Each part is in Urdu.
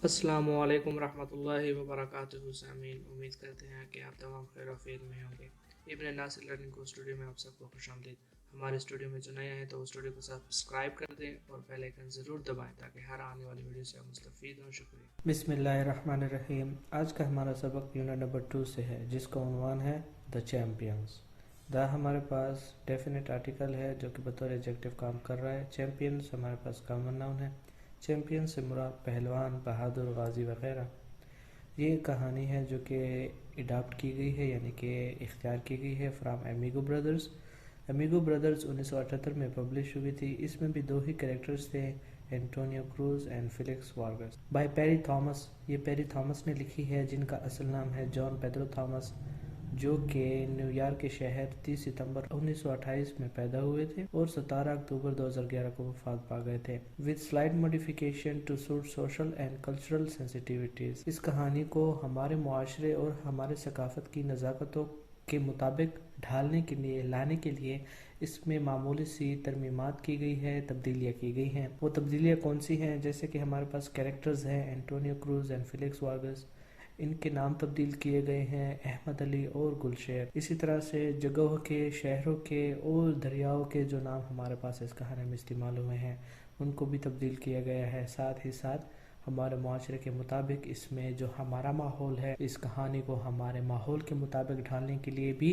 السلام علیکم ورحمۃ اللہ وبرکاتہ سامعین، امید کرتے ہیں کہ آپ تمام خیر و عافیت میں ہوں گے۔ ابن ناصر لرننگ کو اسٹوڈیو میں آپ سب کو خوش آمدید۔ ہمارے اسٹوڈیو میں جو نئے ہیں تو اسٹوڈیو کو سبسکرائب کر دیں اور بیل آئیکن ضرور دبائیں تاکہ ہر آنے والی ویڈیو سے آپ مستفید ہوں۔ شکریہ۔ بسم اللہ الرحمن الرحیم۔ آج کا ہمارا سبق یونٹ نمبر 2 سے ہے، جس کا عنوان ہے دا چیمپئنز۔ دا ہمارے پاس ڈیفینٹ آرٹیکل ہے جو کہ بطور ایڈجیکٹو کام کر رہا ہے۔ چیمپئنز ہمارے پاس کامن ناؤن ہے۔ چیمپئن سے مراد پہلوان، بہادر، غازی وغیرہ۔ یہ کہانی ہے جو کہ اڈاپٹ کی گئی ہے، یعنی کہ اختیار کی گئی ہے from Amigo Brothers. Amigo Brothers 1978 میں پبلش ہوئی تھی۔ اس میں بھی دو ہی کریکٹرز تھے، Antonio Cruz and Felix Vargas, by Piri Thomas. یہ پیری تھامس نے لکھی ہے، جن کا اصل نام ہے جان پیدرو تھامس، جو کہ نیو یارک کے شہر 30 ستمبر 1928 میں پیدا ہوئے تھے اور 17 اکتوبر 2011 کو وفات پا گئے تھے۔ with slight modification to suit social and cultural sensitivities۔ اس کہانی کو ہمارے معاشرے اور ہمارے ثقافت کی نزاکتوں کے مطابق ڈھالنے کے لیے لانے کے لیے اس میں معمولی سی ترمیمات کی گئی ہے، تبدیلیاں کی گئی ہیں۔ وہ تبدیلیاں کون سی ہیں؟ جیسے کہ ہمارے پاس کریکٹرز ہیں اینٹونیو کروز اینڈ فیلکس وارگس، ان کے نام تبدیل کیے گئے ہیں، احمد علی اور گلشیر۔ اسی طرح سے جگہوں کے، شہروں کے اور دریاؤں کے جو نام ہمارے پاس اس کہانی میں استعمال ہوئے ہیں ان کو بھی تبدیل کیا گیا ہے۔ ساتھ ہی ساتھ ہمارے معاشرے کے مطابق اس میں جو ہمارا ماحول ہے، اس کہانی کو ہمارے ماحول کے مطابق ڈھالنے کے لیے بھی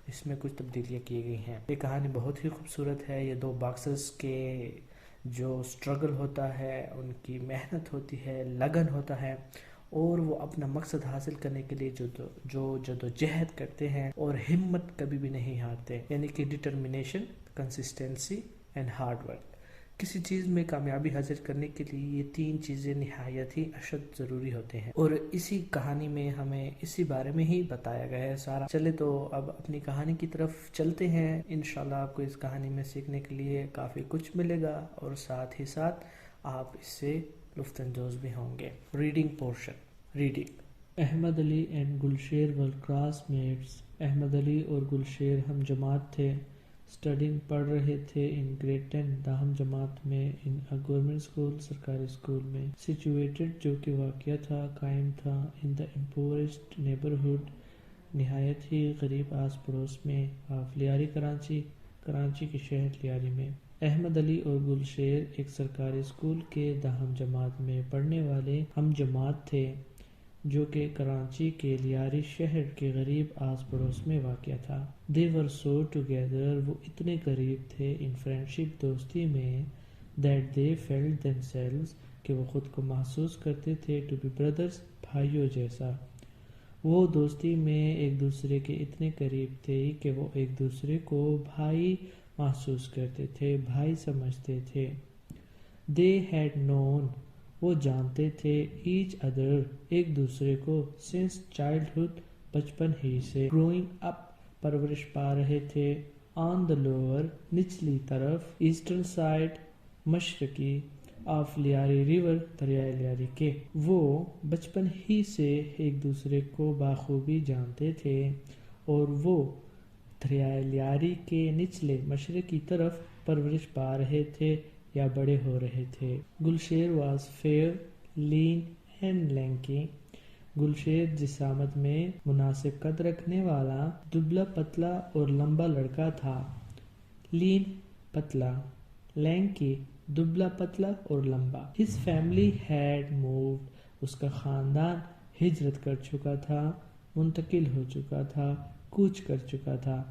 اس میں کچھ تبدیلیاں کی گئی ہیں۔ یہ کہانی بہت ہی خوبصورت ہے۔ یہ دو باکسرز کے جو سٹرگل ہوتا ہے، ان کی محنت ہوتی ہے، لگن ہوتا ہے، اور وہ اپنا مقصد حاصل کرنے کے لیے جو جدوجہد کرتے ہیں اور ہمت کبھی بھی نہیں ہارتے، یعنی کہ determination, consistency and hard work. کسی چیز میں کامیابی حاصل کرنے کے لیے یہ تین چیزیں نہایت ہی اشد ضروری ہوتے ہیں، اور اسی کہانی میں ہمیں اسی بارے میں ہی بتایا گیا ہے سارا۔ چلے تو اب اپنی کہانی کی طرف چلتے ہیں۔ انشاءاللہ آپ کو اس کہانی میں سیکھنے کے لیے کافی کچھ ملے گا اور ساتھ ہی ساتھ آپ اس سے لطف اندوز بھی ہوں گے۔ Reading portion. Reading. Ahmed Ali and Gulsher are classmates. Ahmed Ali اور گلشیر ہم جماعت تھے۔ اسٹڈنگ پڑھ رہے تھے ان گریڈ 10 تاہم جماعت میں، ان گورنمنٹ اسکول، سرکاری اسکول میں۔ سچویٹڈ جو کہ واقع تھا، قائم تھا، ان دا امپورسڈ نیبرہڈ، نہایت ہی غریب آس پڑوس میں، آف لیاری کراچی، کراچی کے شہر لیاری میں۔ احمد علی اور گلشیر ایک سرکاری اسکول کے داہم جماعت میں پڑھنے والے ہم جماعت تھے جو کہ کراچی کے لیاری شہر کے غریب آس پڑوس میں واقع تھا۔ They were so together، وہ اتنے قریب تھے، in friendship، دوستی میں، that they felt themselves، کہ وہ خود کو محسوس کرتے تھے، to be brothers، بھائیوں جیسا۔ وہ دوستی میں ایک دوسرے کے اتنے قریب تھے کہ وہ ایک دوسرے کو بھائی محسوس کرتے تھے، بھائی سمجھتے تھے۔ They had known، وہ جانتے تھے، ایچ ادر، ایک دوسرے کو، سنس چائلڈہڈ، بچپن ہی سے، گروئنگ اپ، پرورش پا رہے تھے، آن دا لوور، نچلی طرف، ایسٹرن سائڈ، مشرقی، آف لیاری ریور، دریائے لیاری کے۔ وہ بچپن ہی سے ایک دوسرے کو بخوبی جانتے تھے اور وہ دریائے لیاری کے نچلے مشرقی طرف پرورش پا رہے تھے یا بڑے ہو رہے تھے۔ گلشیر واز فیئر، لین اینڈ لینکی، گلشیر جسامت میں مناسب قد رکھنے والا، دبلا پتلا اور لمبا لڑکا تھا۔ لین پتلا، لینکی دبلا پتلا اور لمبا۔ ہز فیملی ہیڈ مووڈ، اس کا خاندان ہجرت کر چکا تھا، منتقل ہو چکا تھا، کوچ کر چکا تھا،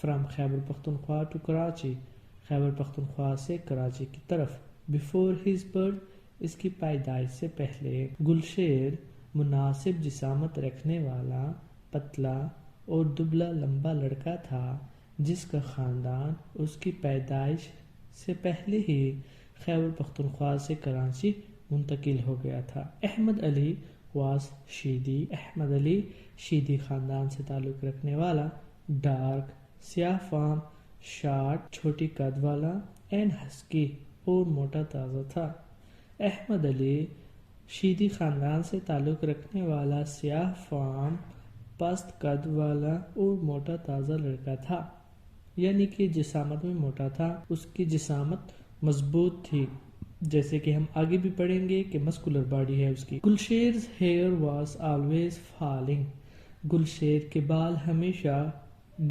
فرام خیبر پختونخوا ٹو کراچی، خیبر پختونخوا سے کراچی کی طرف۔ بیفور ہز برتھ، اس کی پیدائش سے پہلے۔ گلشیر مناسب جسامت رکھنے والا، پتلا اور دبلا لمبا لڑکا تھا جس کا خاندان اس کی پیدائش سے پہلے ہی خیبر پختونخوا سے کراچی منتقل ہو گیا تھا۔ احمد علی واز شیدی، احمد علی شیدی خاندان سے تعلق رکھنے والا، ڈارک سیاہ فام، شارٹ چھوٹی قد والا، اینڈ ہسکی اور موٹا تازہ تھا۔ احمد علی شیدی خاندان سے تعلق رکھنے والا سیاہ فام، پست قد والا اور موٹا تازہ لڑکا تھا، یعنی کہ جسامت میں موٹا تھا، اس کی جسامت مضبوط تھی، جیسے کہ ہم آگے بھی پڑھیں گے کہ مسکولر باڈی ہے اس کی. گلشیر's hair was always falling. گلشیر کے بال ہمیشہ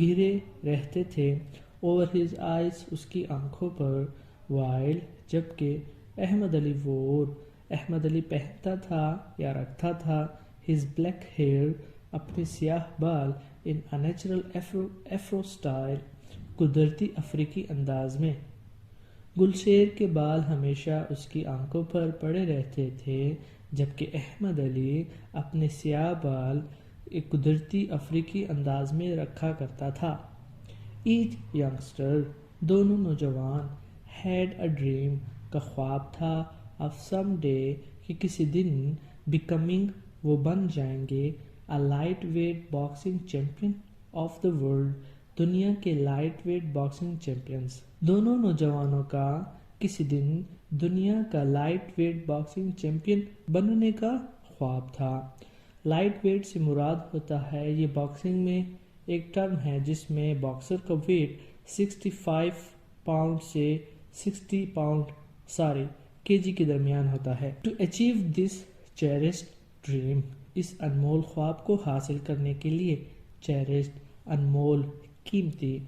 گرے رہتے تھے. over his eyes اس کی آنکھوں پر. while جبکہ احمد علی احمد علی پہنتا تھا یا رکھتا تھا his black hair اپنے سیاہ بال in a natural afro style قدرتی افریقی انداز میں. گلشیر کے بال ہمیشہ اس کی آنکھوں پر پڑے رہتے تھے جبکہ احمد علی اپنے سیاہ بال ایک قدرتی افریقی انداز میں رکھا کرتا تھا. ایچ ینگسٹر دونوں نوجوان had a dream کا خواب تھا of some day کہ کسی دن becoming وہ بن جائیں گے a lightweight boxing champion of the world دنیا کے لائٹ ویٹ باکسنگ چیمپئنز. دونوں نوجوانوں کا کسی دن دنیا کا لائٹ ویٹ باکسنگ چیمپئن بننے کا خواب تھا. لائٹ ویٹ سے مراد ہوتا ہے یہ باکسنگ میں ایک ٹرم ہے جس میں باکسر کا ویٹ 65 پاؤنڈ سے 60 kg کے درمیان ہوتا ہے. To achieve this cherished dream اس انمول خواب کو حاصل کرنے کے لیے cherished انمول قیمتی.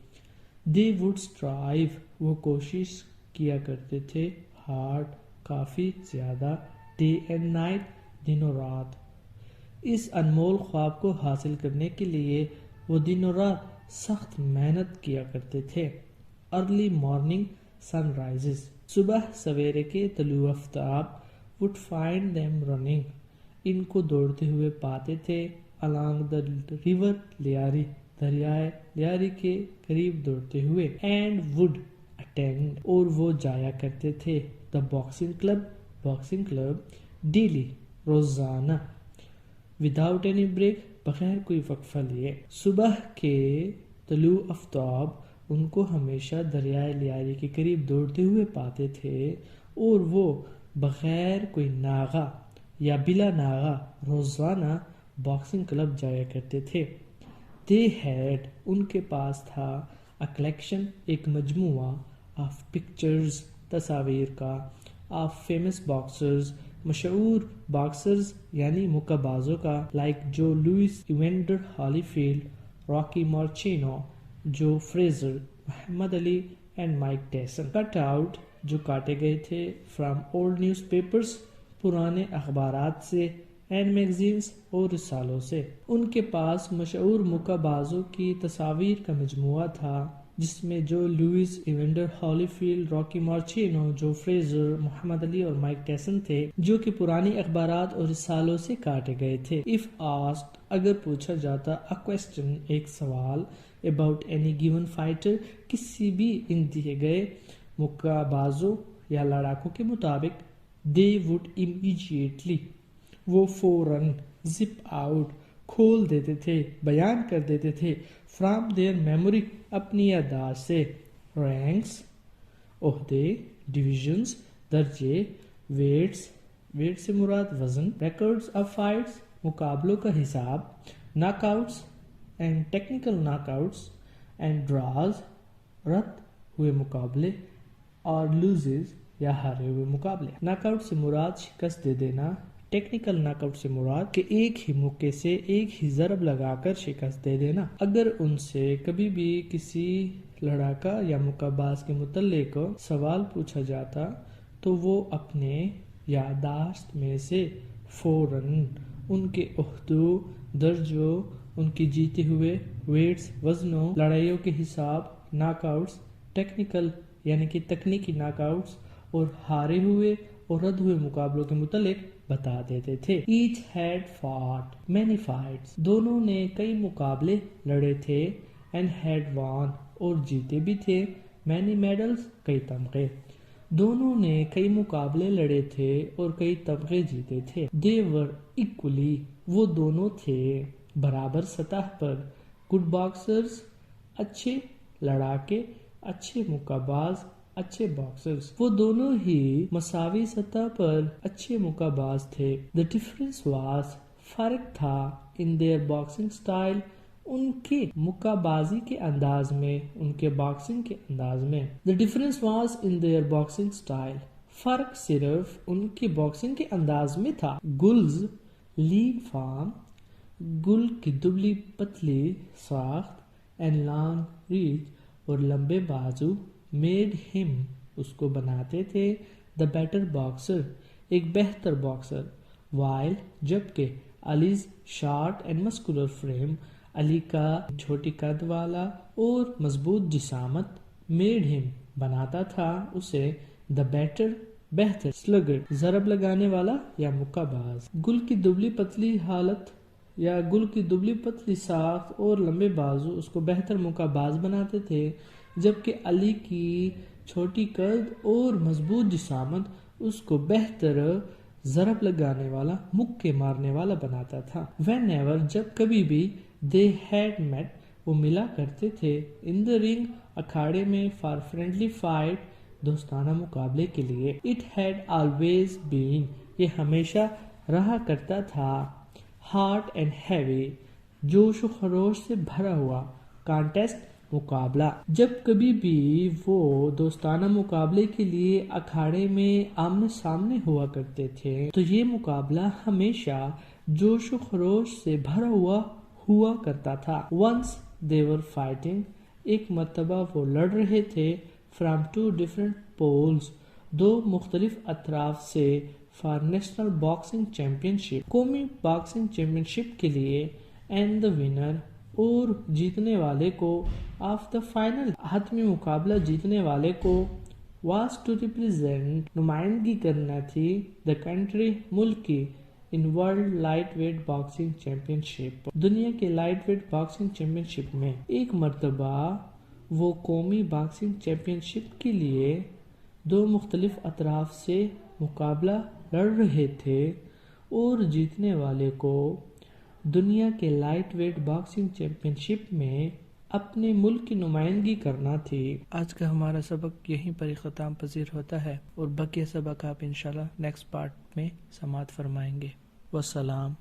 they would strive وہ کوشش کیا کرتے تھے hard کافی زیادہ day and night دن و رات. اس انمول خواب کو حاصل کرنے کے لیے وہ دن و رات سخت محنت کیا کرتے تھے. early morning sunrises صبح سویرے کے طلوع آفتاب would find them running ان کو دوڑتے ہوئے پاتے تھے along the river لیاری دریائے لیاری کے قریب دوڑتے ہوئے. and would attend اور وہ جایا کرتے تھے the boxing club daily روزانہ without any break بغیر کوئی وقفہ لیے. صبح کے طلوع آفتاب ان کو ہمیشہ دریائے لیاری کے قریب دوڑتے ہوئے پاتے تھے اور وہ بغیر کوئی ناغہ یا بلا ناغہ روزانہ باکسنگ کلب جایا کرتے تھے. they had ان کے پاس تھا a collection ایک مجموعہ of pictures تصاویر کا of famous boxers مشہور باکسرز یعنی مکہ بازوں کا like جو لوئس ایونڈر ہالی field Rocky Marciano Joe Frazier Muhammad Ali and Mike Tyson. Cut out جو کاٹے گئے تھے فرام اولڈ نیوز پیپرز پرانے اخبارات سے اینڈ میگزینز اور رسالوں سے. ان کے پاس مشہور مکہ بازوں کی تصاویر کا مجموعہ تھا جس میں جو لوئس ایونڈر ہالی field Rocky Marciano Joe Frazier Muhammad علی اور مائک ٹیسن تھے جو کہ پرانی اخبارات اور رسالوں سے کاٹے گئے تھے. if asked اگر پوچھا جاتا a question ایک سوال about any given fighter کسی بھی ان دیے گئے مکہ بازوں یا لڑاکوں کے مطابق they would immediately وہ فوراً zip out کھول دیتے تھے بیان کر دیتے تھے from their memory اپنی یادداشت سے. ranks عہدے divisions درجے weights weight سے مراد وزن. records of fights مقابلوں کا حساب. knockouts and technical knockouts and draws رد ہوئے مقابلے اور loses یا ہارے ہوئے مقابلے. ناک آؤٹ سے مراد شکست دے دینا. ٹیکنیکل ناک آؤٹ سے مراد کہ ایک ہی موقع سے ایک ہی ضرب لگا کر شکست دے دینا. اگر ان سے کبھی بھی کسی لڑاکا یا مکہ باز کے متعلق سوال پوچھا جاتا تو وہ اپنے یادداشت میں سے فوراً ان کے عہدوں درجوں ان کی جیتے ہوئے ویٹس وزنوں لڑائیوں کے حساب ناک آؤٹس ٹیکنیکل یعنی کہ تکنیکی ناک آؤٹس اور ہارے ہوئے اور رد ہوئے مقابلوں کے متعلق بتا دیتے تھے. ایچ ہیڈ فاٹ مینی فائٹس دونوں نے کئی مقابلے لڑے تھے. اینڈ ہیڈ وان اور جیتے بھی تھے. مینی میڈلز کئی تمغے دونوں نے کئی مقابلے لڑے تھے اور کئی تمغے جیتے تھے. دے ور ایکولی وہ دونوں تھے برابر سطح پر. گڈ باکسرز اچھے لڑاکے اچھے مکہ باز اچھے باکسرز وہ دونوں ہی مساوی سطح پر اچھے مکہ باز تھے. The difference was فرق تھا in their boxing style ان کے مکہ بازی کے انداز میں ان کے باکسنگ کے انداز میں. The difference was in their boxing style فرق صرف ان کی باکسنگ کے انداز میں تھا. گلز لیگ فارم گل کی دبلی پتلی ساخت اینڈ لانگ ریچ اور لمبے بازو میڈ ہم اس کو بناتے تھے دا بیٹر باکسر ایک بہتر باکسر. وائل جبکہ علیز شارٹ اینڈ مسکولر فریم علی کا چھوٹی قد والا اور مضبوط جسامت میڈ ہم بناتا تھا اسے دا بیٹر بہتر سلگر ضرب لگانے والا یا مکہ باز. گل کی دبلی پتلی حالت یا گل کی دبلی پتلی ساخت اور لمبے بازو اس کو بہتر مکہ باز بناتے تھے جبکہ علی کی چھوٹی قد اور مضبوط جسامت اس کو بہتر ضرب لگانے والا مکے مارنے والا بناتا تھا. وین ایور جب کبھی بھی دے ہیڈ میٹ وہ ملا کرتے تھے ان دا رنگ اکھاڑے میں فار فرینڈلی فائٹ دوستانہ مقابلے کے لیے. اٹ ہیڈ آلویز بین یہ ہمیشہ رہا کرتا تھا ہارٹ اینڈ ہیوی جوش و خروش سے بھرا ہوا کانٹیسٹ مقابلہ. جب کبھی بھی وہ دوستانہ مقابلے کے لیے اکھاڑے میں آمنے سامنے ہوا کرتے تھے تو یہ مقابلہ ہمیشہ جوش و خروش سے بھرا ہوا کرتا تھا. once they were fighting ایک مرتبہ وہ لڑ رہے تھے from two different poles دو مختلف اطراف سے for national boxing championship قومی باکسنگ چیمپئن شپ کے لیے and the winner اور جیتنے والے کو آف دا فائنل حتمی مقابلہ جیتنے والے کو was to represent نمائندگی کرنا تھی the country ملک کی in world light weight boxing championship دنیا کے لائٹ ویٹ باکسنگ چیمپئن شپ میں. ایک مرتبہ وہ قومی باکسنگ چیمپئن شپ کے لیے دو مختلف اطراف سے مقابلہ لڑ رہے تھے اور جیتنے والے کو دنیا کے لائٹ ویٹ باکسنگ چیمپئن شپ میں اپنے ملک کی نمائندگی کرنا تھی. آج کا ہمارا سبق یہیں پر اختتام پذیر ہوتا ہے اور بقیہ سبق آپ انشاءاللہ نیکسٹ پارٹ میں سماعت فرمائیں گے. والسلام.